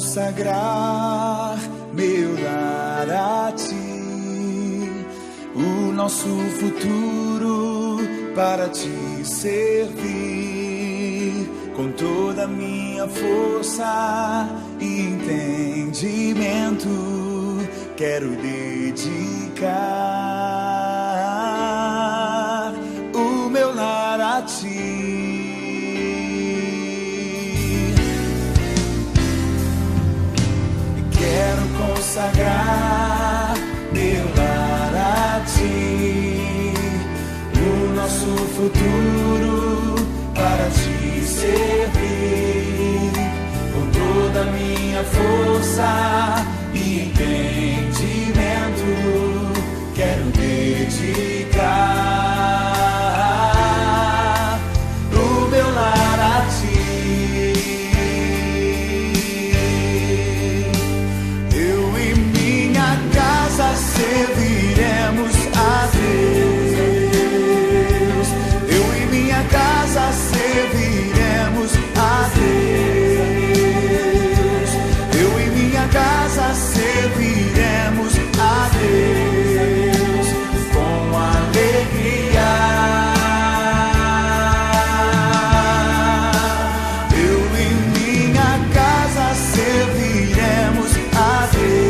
consagrar meu lar a ti, o nosso futuro para te servir, com toda a minha força e entendimento, quero dedicar o meu lar a ti. Quero consagrar meu lar a ti, o nosso futuro para te servir, com toda a minha força e entendimento, quero dedicar o meu lar a ti. Serviremos a Deus. Eu e minha casa serviremos a Deus. Eu e minha casa serviremos a Deus com alegria. Eu e minha casa serviremos a Deus.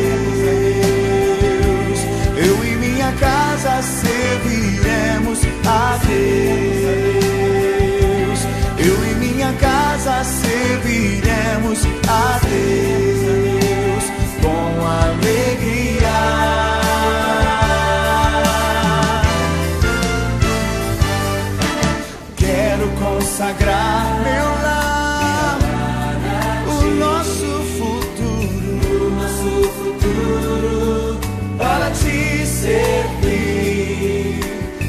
Casa serviremos a Deus. Eu e minha casa serviremos a Deus com alegria. Quero consagrar meu lar, o nosso futuro para te servir,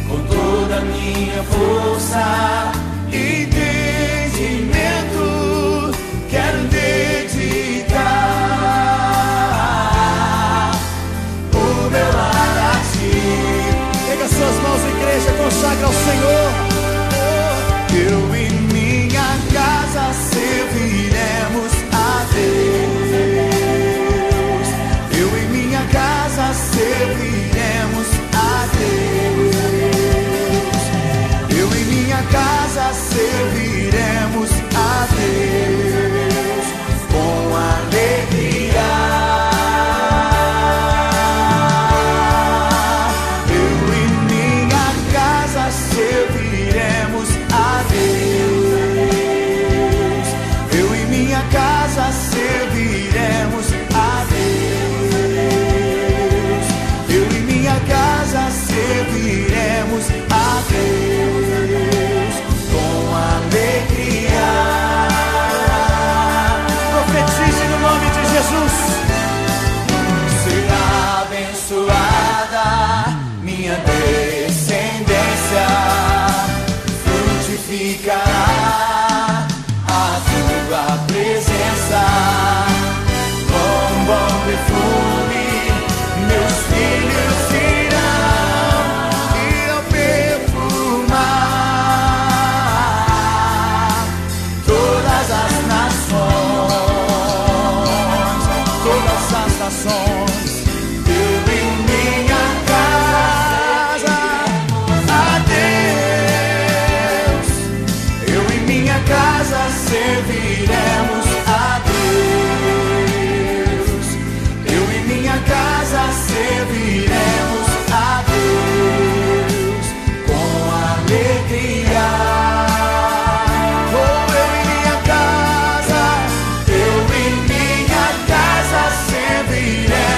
com toda a minha força e entendimento, quero dedicar o meu lar a ti. Pega suas mãos, igreja, consagra ao Senhor. Eu e minha casa serviremos a Deus. Eu e minha casa serviremos a Deus. Eu e minha casa serviremos a Deus com alegria. Eu e minha casa serviremos a Deus. Eu e minha casa serviremos a Deus. Eu e minha casa serviremos a Deus com alegria. Profetize no nome de Jesus. Será abençoada minha descendência, frutificará a tua presença, com bom perfume meus filhos irão perfumar todas as nações, todas as nações. Eu e minha casa a Deus. Eu e minha casa serviremos a Deus. Eu e minha casa serviremos a Deus com alegria. Oh, eu e minha casa serviremos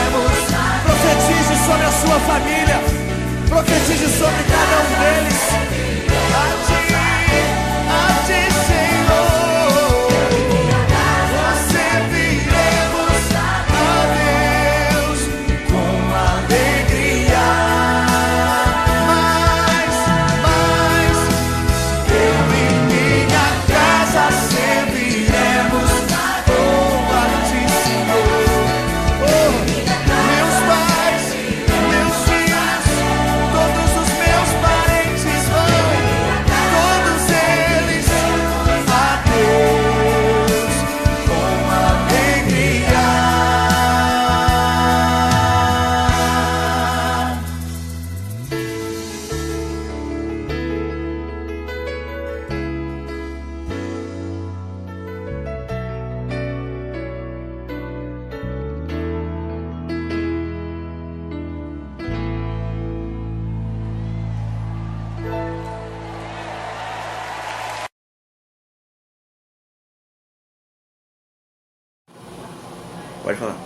Pode falar.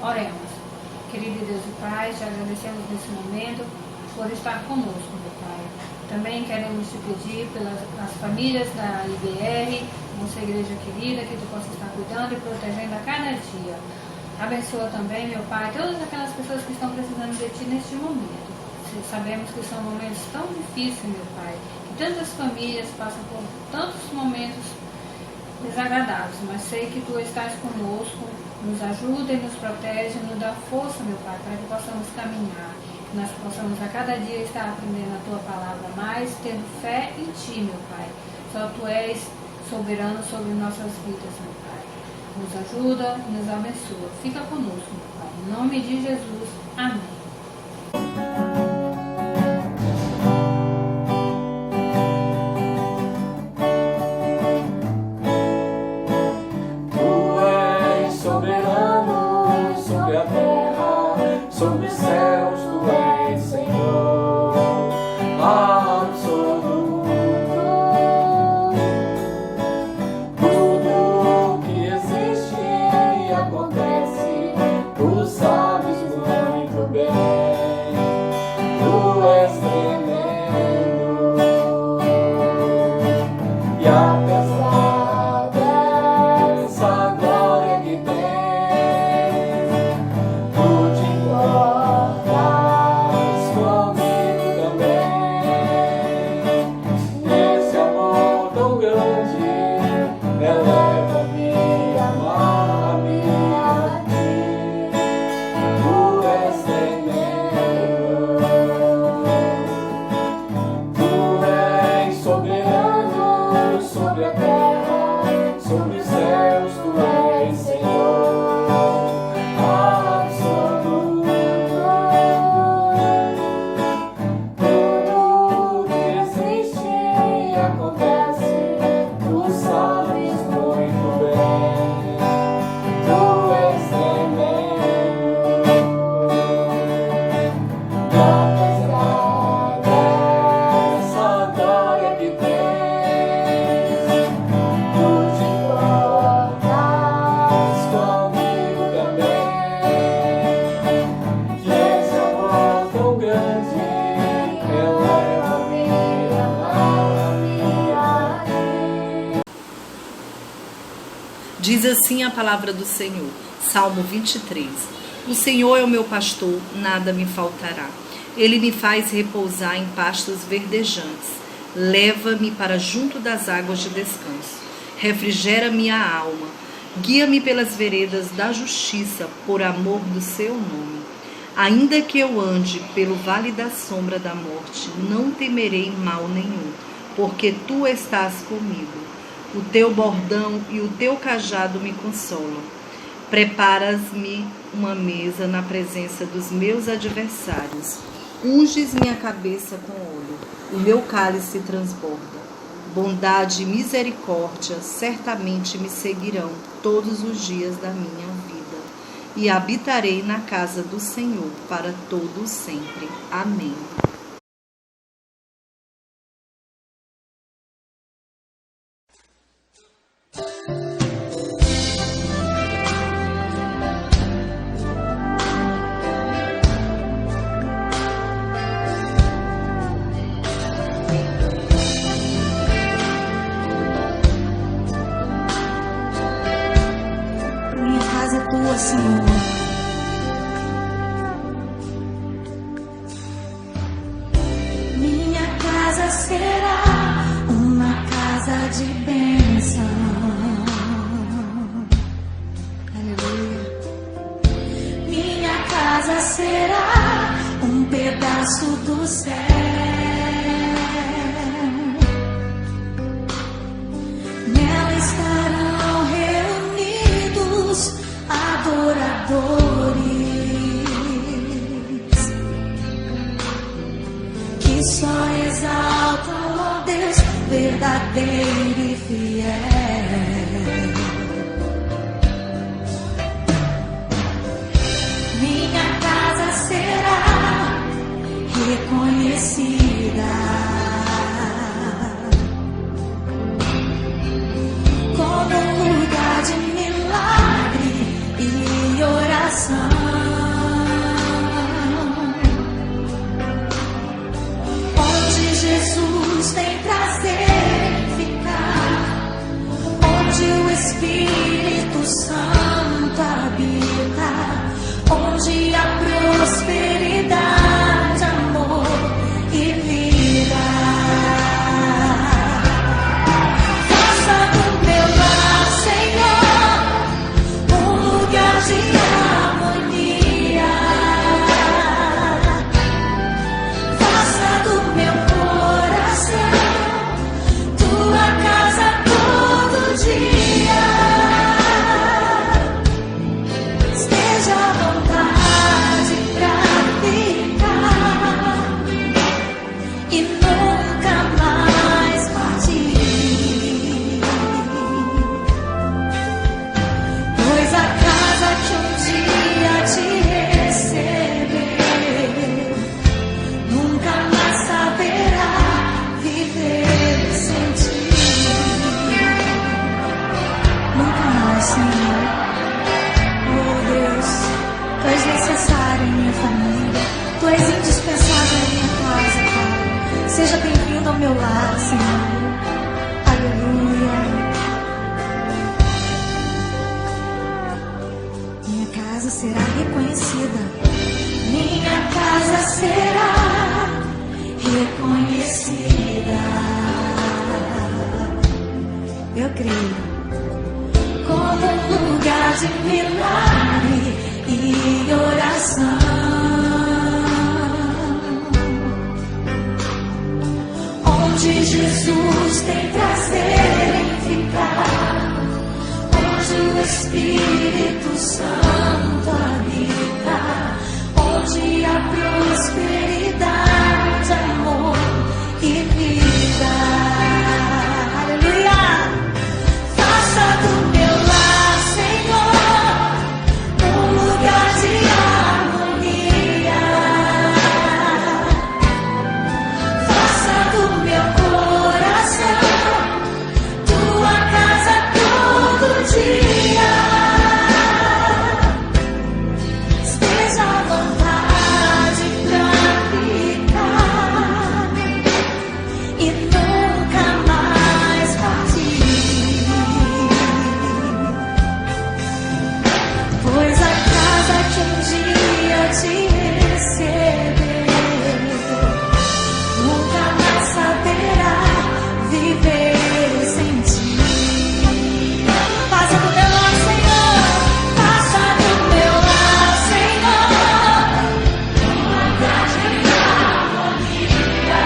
Oremos. Querido Deus e Pai, te agradecemos nesse momento por estar conosco, meu Pai. Também queremos te pedir pelas famílias da IBR, nossa igreja querida, que tu possa estar cuidando e protegendo a cada dia. Abençoa também, meu Pai, todas aquelas pessoas que estão precisando de ti neste momento. Sabemos que são momentos tão difíceis, meu Pai, que tantas famílias passam por tantos momentos desagradáveis, mas sei que tu estás conosco, nos ajuda e nos protege, nos dá força, meu Pai, para que possamos caminhar, que nós possamos a cada dia estar aprendendo a tua palavra mais, tendo fé em ti, meu Pai. Só tu és soberano sobre nossas vidas, meu Pai. Nos ajuda e nos abençoa. Fica conosco, meu Pai. Em nome de Jesus. Amém. Sobre os céus tu és Senhor, absoluto. Tudo que existe e acontece, tu sabes muito bem. Tu és tremendo, e apesar dessa glória que tens, sobre a terra, sobre os céus, tu és Senhor, absoluto. Tudo que existe e acontece, tu sabes muito bem. Tu és tremendo, apesar dessa glória que tens. Diz assim a palavra do Senhor, Salmo 23. O Senhor é o meu pastor, nada me faltará. Ele me faz repousar em pastos verdejantes. Leva-me para junto das águas de descanso. Refrigera minha alma. Guia-me pelas veredas da justiça, por amor do seu nome. Ainda que eu ande pelo vale da sombra da morte, não temerei mal nenhum, porque tu estás comigo. O teu bordão e o teu cajado me consolam. Preparas-me uma mesa na presença dos meus adversários. Unges minha cabeça com óleo. O meu cálice transborda. Bondade e misericórdia certamente me seguirão todos os dias da minha vida. E habitarei na casa do Senhor para todo sempre. Amém. Tua, Senhor. Minha casa será uma casa de bênção. Aleluia. Minha casa será um pedaço do céu. Nela estarão reunidos adoradores que só exaltam o Deus verdadeiro e fiel. Minha casa será reconhecida como um lugar de milagres Jesus tem prazer em ficar, onde o Espírito Santo habita, onde há prosperidade, amor e vida. Faça do meu lar, Senhor, um lugar de harmonia. Faça do meu coração tua casa todo dia. Esteja à vontade pra ficar e nunca mais partir. Pois a casa que um dia te receber nunca mais saberá viver sem ti. Nunca mais, Senhor. Oh Deus, Tu és necessário em minha família, Tu és indispensável em minha casa, Pai. Seja bem-vindo ao meu lar, Senhor. Aleluia. Minha casa será reconhecida. Minha casa será reconhecida. Eu creio. Como um lugar de milagre e oração, onde Jesus tem prazer em ficar, onde o Espírito Santo habita, onde há prosperidade, amor e vida. Aleluia! Faça do meu lar, Senhor, um lugar de harmonia. Faça do meu coração tua casa todo dia. Esteja à vontade pra ficar e nunca mais partir. Pois a casa que um dia te receber nunca mais saberá viver sem ti. Faça do meu lar, Senhor, faça do meu lar, Senhor, um lugar de harmonia.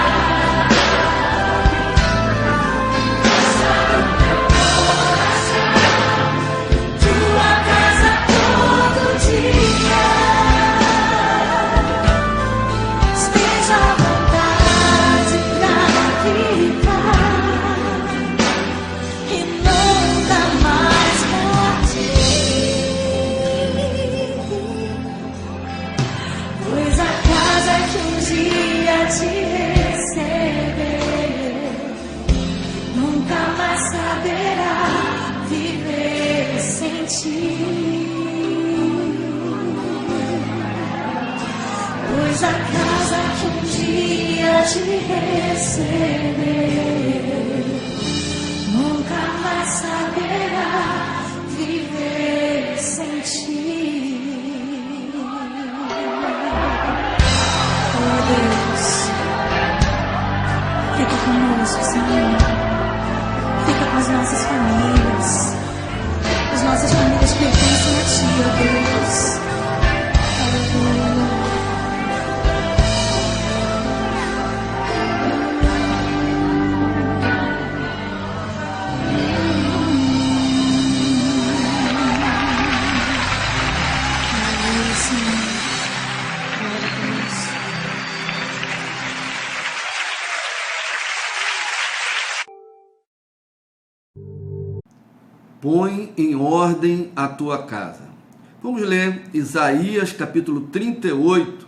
Faça do meu coração tua casa todo dia. Esteja à vontade pra ficar e nunca mais partir. Pois a casa que um dia te receber nunca mais saberá viver sem ti. Pois a casa que um dia te receber nunca mais saberá viver sem ti. Oh Deus, fica conosco, Senhor. Fica com as nossas famílias. As nossas famílias pertencem a Ti, ó Deus. Aleluia. Aleluia, Senhor. Glória a Deus. Põe em ordem a tua casa. Vamos ler Isaías capítulo 38,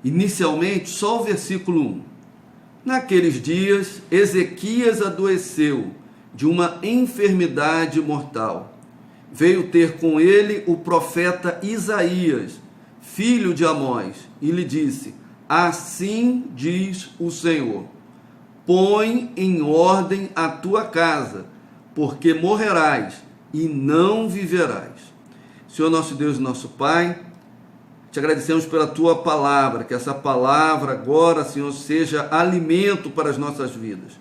inicialmente só o versículo 1. Naqueles dias, Ezequias adoeceu de uma enfermidade mortal. Veio ter com ele o profeta Isaías, filho de Amós, e lhe disse: assim diz o Senhor, põe em ordem a tua casa, porque morrerás e não viverás. Senhor nosso Deus e nosso Pai, te agradecemos pela tua palavra, que essa palavra agora, Senhor, seja alimento para as nossas vidas,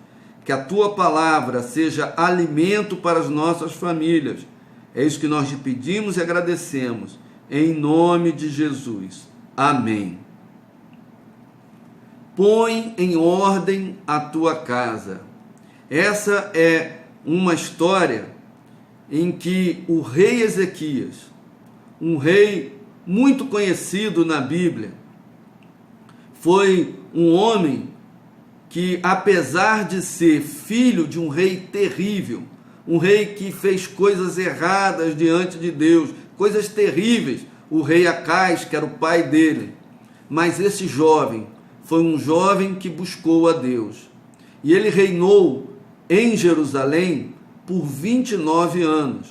que a tua palavra seja alimento para as nossas famílias. É isso que nós te pedimos e agradecemos, em nome de Jesus. Amém. Põe em ordem a tua casa. Essa é uma história em que o rei Ezequias, um rei muito conhecido na Bíblia, foi um homem que, apesar de ser filho de um rei terrível, um rei que fez coisas erradas diante de Deus, coisas terríveis, o rei Acais, que era o pai dele, mas esse jovem foi um jovem que buscou a Deus. E ele reinou em Jerusalém por 29 anos.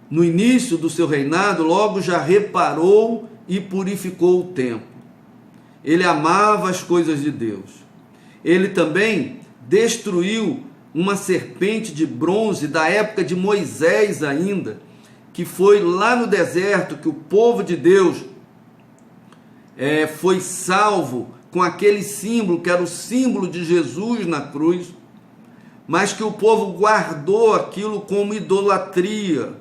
No início do seu reinado, logo já reparou e purificou o templo. Ele amava as coisas de Deus. Ele também destruiu uma serpente de bronze da época de Moisés ainda, que foi lá no deserto que o povo de Deus foi salvo com aquele símbolo, que era o símbolo de Jesus na cruz, mas que o povo guardou aquilo como idolatria.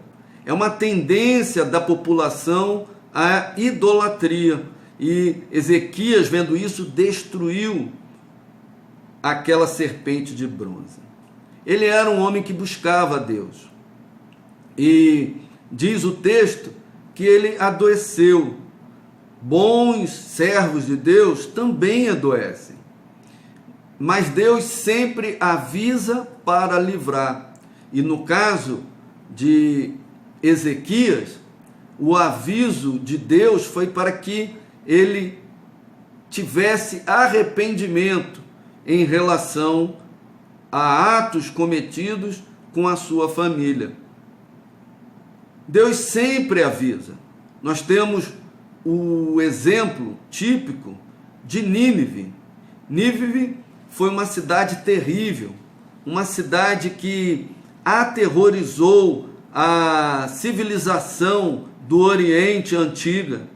É uma tendência da população à idolatria. E Ezequias, vendo isso, destruiu aquela serpente de bronze. Ele era um homem que buscava a Deus. E diz o texto que ele adoeceu. Bons servos de Deus também adoecem. Mas Deus sempre avisa para livrar. E no caso de Ezequias, o aviso de Deus foi para que ele tivesse arrependimento em relação a atos cometidos com a sua família. Deus sempre avisa. Nós temos o exemplo típico de Nínive. Nínive foi uma cidade terrível, uma cidade que aterrorizou a civilização do Oriente Antiga,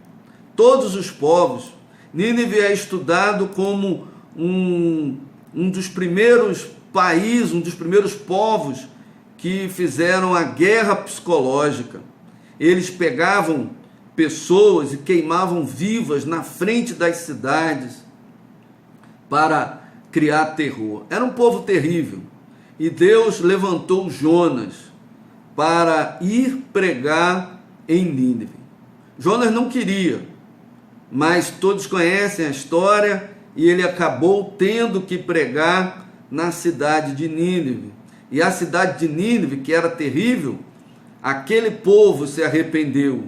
todos os povos. Nínive é estudado como um dos primeiros países, um dos primeiros povos que fizeram a guerra psicológica. Eles pegavam pessoas e queimavam vivas na frente das cidades para criar terror. Era um povo terrível. E Deus levantou Jonas para ir pregar em Nínive. Jonas não queria, mas todos conhecem a história, e ele acabou tendo que pregar na cidade de Nínive. E a cidade de Nínive, que era terrível, aquele povo se arrependeu,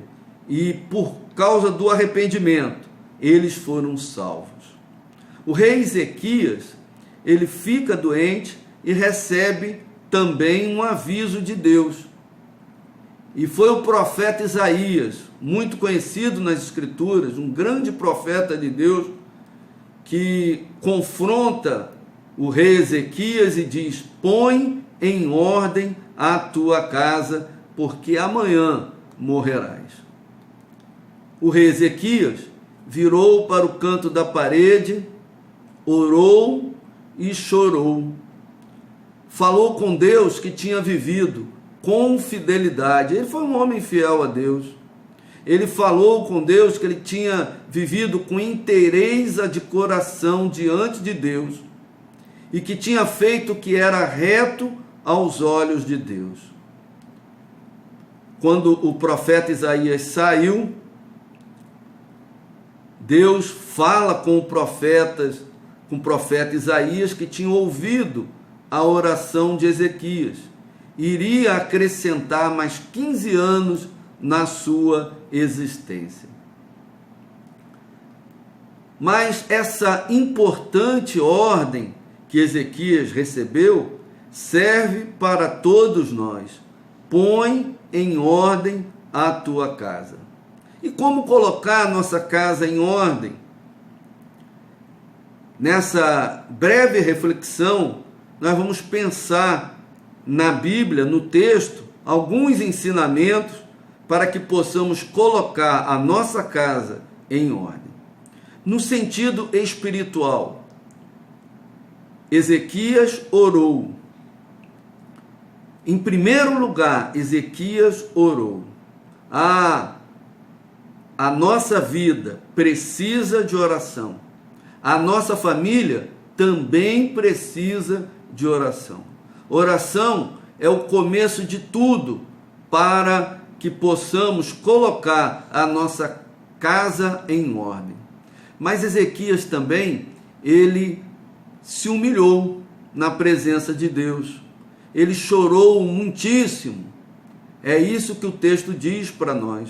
e por causa do arrependimento, eles foram salvos. O rei Ezequias, ele fica doente e recebe também um aviso de Deus. E foi o profeta Isaías, muito conhecido nas Escrituras, um grande profeta de Deus, que confronta o rei Ezequias e diz: põe em ordem a tua casa, porque amanhã morrerás. O rei Ezequias virou para o canto da parede, orou e chorou. Falou com Deus que tinha vivido com fidelidade. Ele foi um homem fiel a Deus. Ele falou com Deus que ele tinha vivido com inteireza de coração diante de Deus e que tinha feito o que era reto aos olhos de Deus. Quando o profeta Isaías saiu, Deus fala com o profeta Isaías, que tinha ouvido a oração de Ezequias. Iria acrescentar mais 15 anos na sua existência. Mas essa importante ordem que Ezequias recebeu serve para todos nós. Põe em ordem a tua casa. E como colocar a nossa casa em ordem? nessa breve reflexão, nós vamos pensar na Bíblia, no texto, alguns ensinamentos para que possamos colocar a nossa casa em ordem. No sentido espiritual, Ezequias orou. Em primeiro lugar, Ezequias orou. A nossa vida precisa de oração. A nossa família também precisa de oração. Oração é o começo de tudo para que possamos colocar a nossa casa em ordem. Mas Ezequias também, ele se humilhou na presença de Deus. Ele chorou muitíssimo. É isso que o texto diz para nós.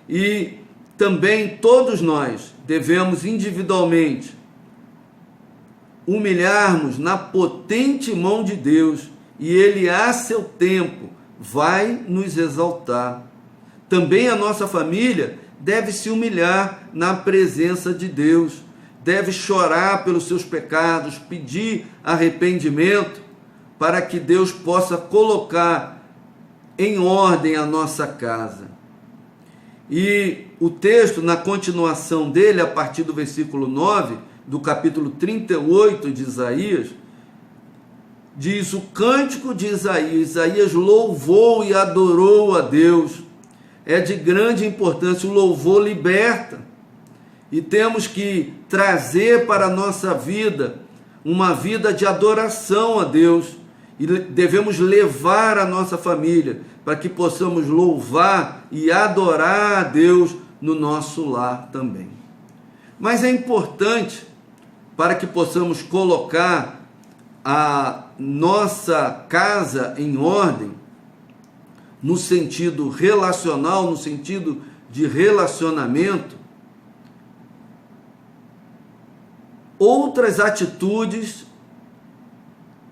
E também todos nós devemos individualmente humilharmos na potente mão de Deus, e Ele, a seu tempo, vai nos exaltar. Também a nossa família deve se humilhar na presença de Deus, deve chorar pelos seus pecados, pedir arrependimento, para que Deus possa colocar em ordem a nossa casa. E o texto, na continuação dele, a partir do versículo 9, do capítulo 38 de Isaías, diz o cântico de Isaías. Isaías louvou e adorou a Deus. É de grande importância, o louvor liberta. E temos que trazer para a nossa vida uma vida de adoração a Deus. E devemos levar a nossa família para que possamos louvar e adorar a Deus no nosso lar também. Mas é importante, para que possamos colocar a nossa casa em ordem, no sentido relacional, no sentido de relacionamento, outras atitudes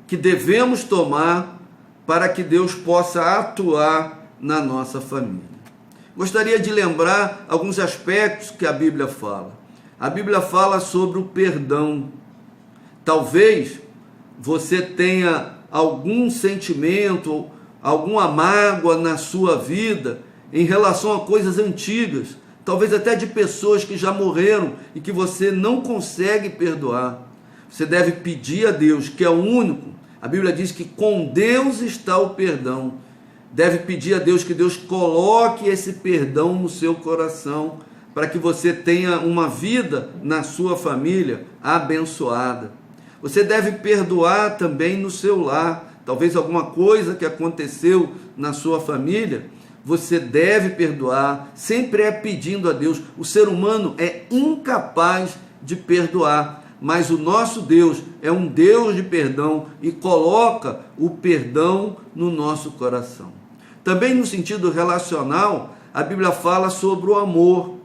que devemos tomar para que Deus possa atuar na nossa família. Gostaria de lembrar alguns aspectos que a Bíblia fala. A Bíblia fala sobre o perdão. Talvez você tenha algum sentimento, alguma mágoa na sua vida em relação a coisas antigas, talvez até de pessoas que já morreram e que você não consegue perdoar. Você deve pedir a Deus, que é o único. A Bíblia diz que com Deus está o perdão. Deve pedir a Deus que Deus coloque esse perdão no seu coração, para que você tenha uma vida na sua família abençoada. Você deve perdoar também no seu lar. Talvez alguma coisa que aconteceu na sua família, você deve perdoar. Sempre é pedindo a Deus. O ser humano é incapaz de perdoar, mas o nosso Deus é um Deus de perdão e coloca o perdão no nosso coração. Também no sentido relacional, a Bíblia fala sobre o amor.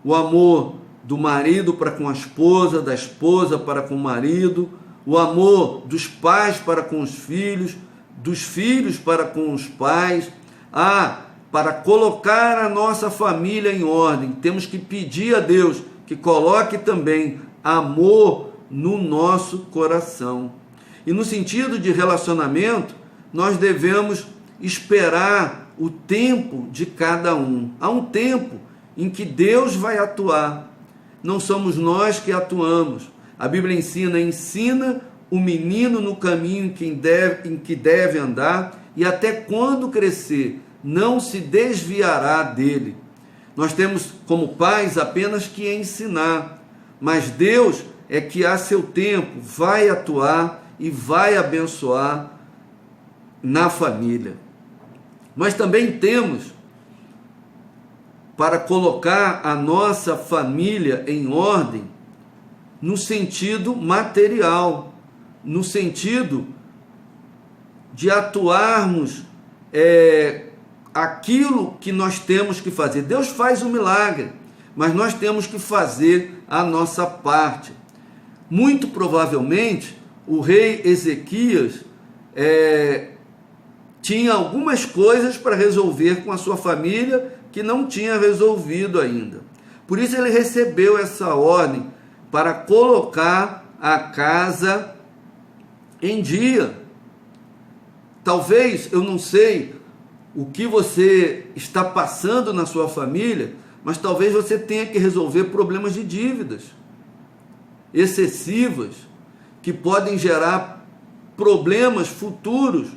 O amor do marido para com a esposa, da esposa para com o marido, o amor dos pais para com os filhos, dos filhos para com os pais. Para colocar a nossa família em ordem, temos que pedir a Deus que coloque também amor no nosso coração. E no sentido de relacionamento, nós devemos esperar o tempo de cada um. Há um tempo em que Deus vai atuar. Não somos nós que atuamos. A Bíblia ensina o menino no caminho em que deve andar, e até quando crescer, não se desviará dele. Nós temos, como pais, apenas que ensinar, mas Deus é que a seu tempo vai atuar e vai abençoar na família. Nós também temos para colocar a nossa família em ordem no sentido material, no sentido de atuarmos aquilo que nós temos que fazer. Deus faz um milagre, mas nós temos que fazer a nossa parte. Muito provavelmente, o rei Ezequias tinha algumas coisas para resolver com a sua família que não tinha resolvido ainda. Por isso ele recebeu essa ordem para colocar a casa em dia. Talvez, eu não sei o que você está passando na sua família, mas talvez você tenha que resolver problemas de dívidas excessivas que podem gerar problemas futuros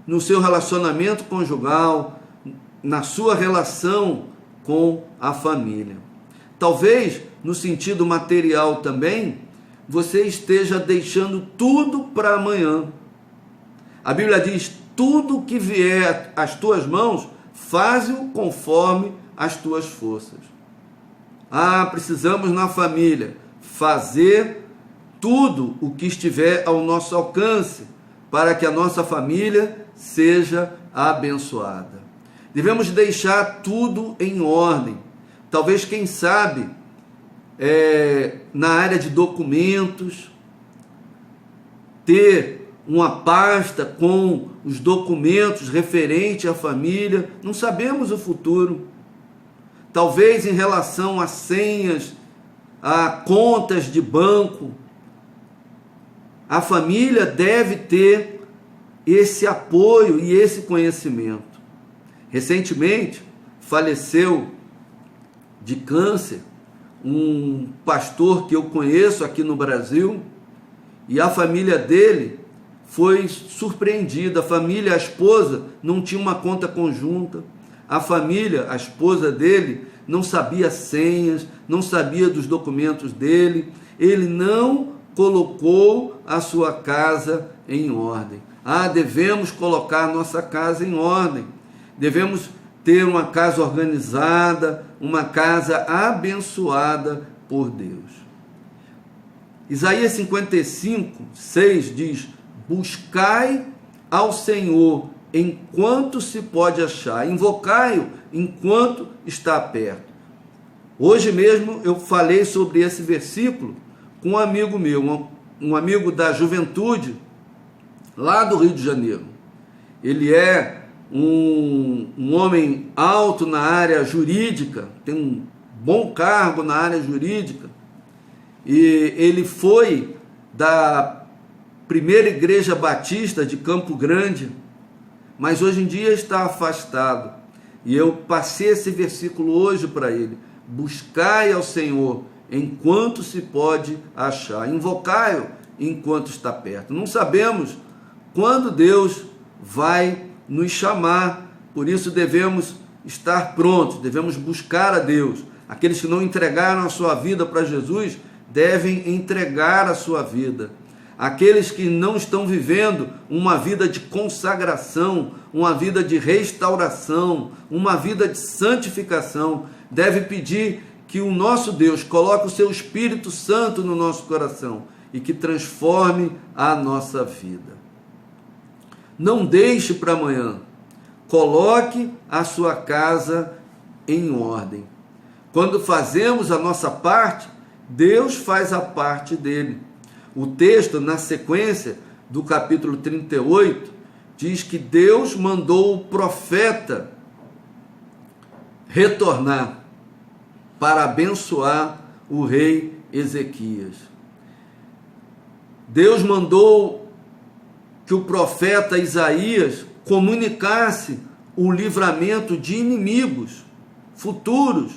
no seu relacionamento conjugal, na sua relação com a família. Talvez, no sentido material também, você esteja deixando tudo para amanhã. A Bíblia diz: tudo que vier às tuas mãos, faze-o conforme as tuas forças. Precisamos na família fazer tudo o que estiver ao nosso alcance para que a nossa família seja abençoada. Devemos deixar tudo em ordem. Talvez, quem sabe, na área de documentos, ter uma pasta com os documentos referentes à família. Não sabemos o futuro. Talvez em relação a senhas, a contas de banco, a família deve ter esse apoio e esse conhecimento. Recentemente, faleceu de câncer um pastor que eu conheço aqui no Brasil, e a família dele foi surpreendida. A família, a esposa, não tinha uma conta conjunta. A família, a esposa dele, não sabia senhas, não sabia dos documentos dele. Ele não colocou a sua casa em ordem. Devemos colocar a nossa casa em ordem. Devemos ter uma casa organizada, uma casa abençoada por Deus. Isaías 55, 6 diz: buscai ao Senhor enquanto se pode achar, invocai-o enquanto está perto. Hoje mesmo eu falei sobre esse versículo com um amigo meu, um amigo da juventude, lá do Rio de Janeiro. Ele é um homem alto na área jurídica, tem um bom cargo na área jurídica, e ele foi da primeira igreja batista de Campo Grande, mas hoje em dia está afastado. E eu passei esse versículo hoje para ele: buscai ao Senhor enquanto se pode achar, invocai-o enquanto está perto. Não sabemos quando Deus vai nos chamar, por isso devemos estar prontos, devemos buscar a Deus. Aqueles que não entregaram a sua vida para Jesus devem entregar a sua vida. Aqueles que não estão vivendo uma vida de consagração, uma vida de restauração, uma vida de santificação, devem pedir que o nosso Deus coloque o seu Espírito Santo no nosso coração e que transforme a nossa vida. Não deixe para amanhã. Coloque a sua casa em ordem. Quando fazemos a nossa parte, Deus faz a parte dele. O texto, na sequência do capítulo 38, diz que Deus mandou o profeta retornar para abençoar o rei Ezequias. Deus mandou que o profeta Isaías comunicasse o livramento de inimigos futuros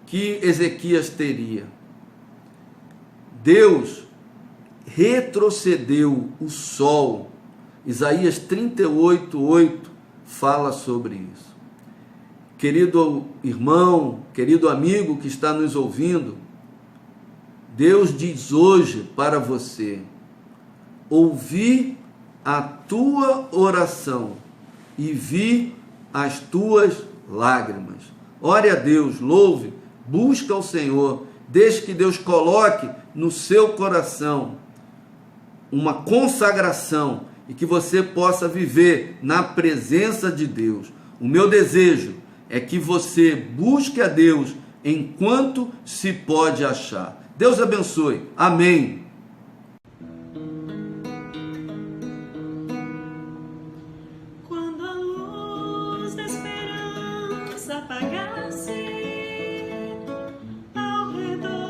que Ezequias teria. Deus retrocedeu o sol. Isaías 38:8 fala sobre isso. Querido irmão, querido amigo que está nos ouvindo, Deus diz hoje para você: ouvi a tua oração e vi as tuas lágrimas. Ore a Deus, louve, busca ao Senhor, deixe que Deus coloque no seu coração uma consagração e que você possa viver na presença de Deus. O meu desejo é que você busque a Deus enquanto se pode achar. Deus abençoe. Amém. Quando a luz da esperança apagasse ao redor,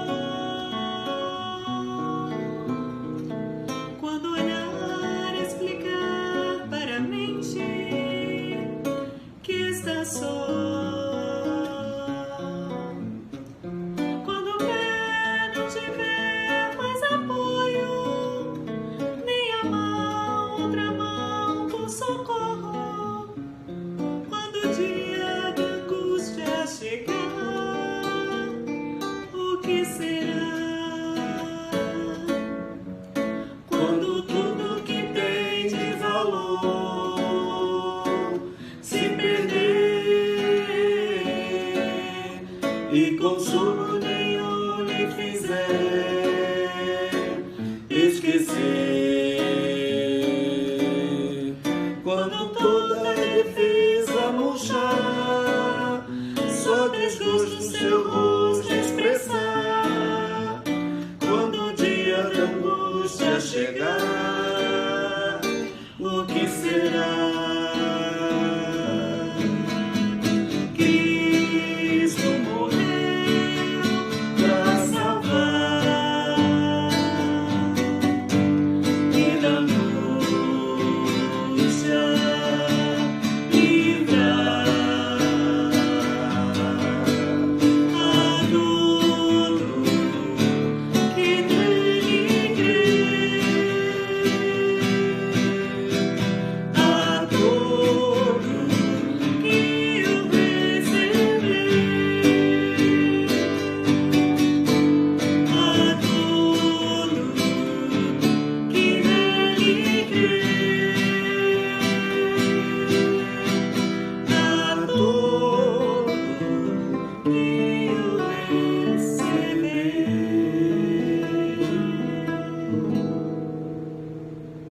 luz.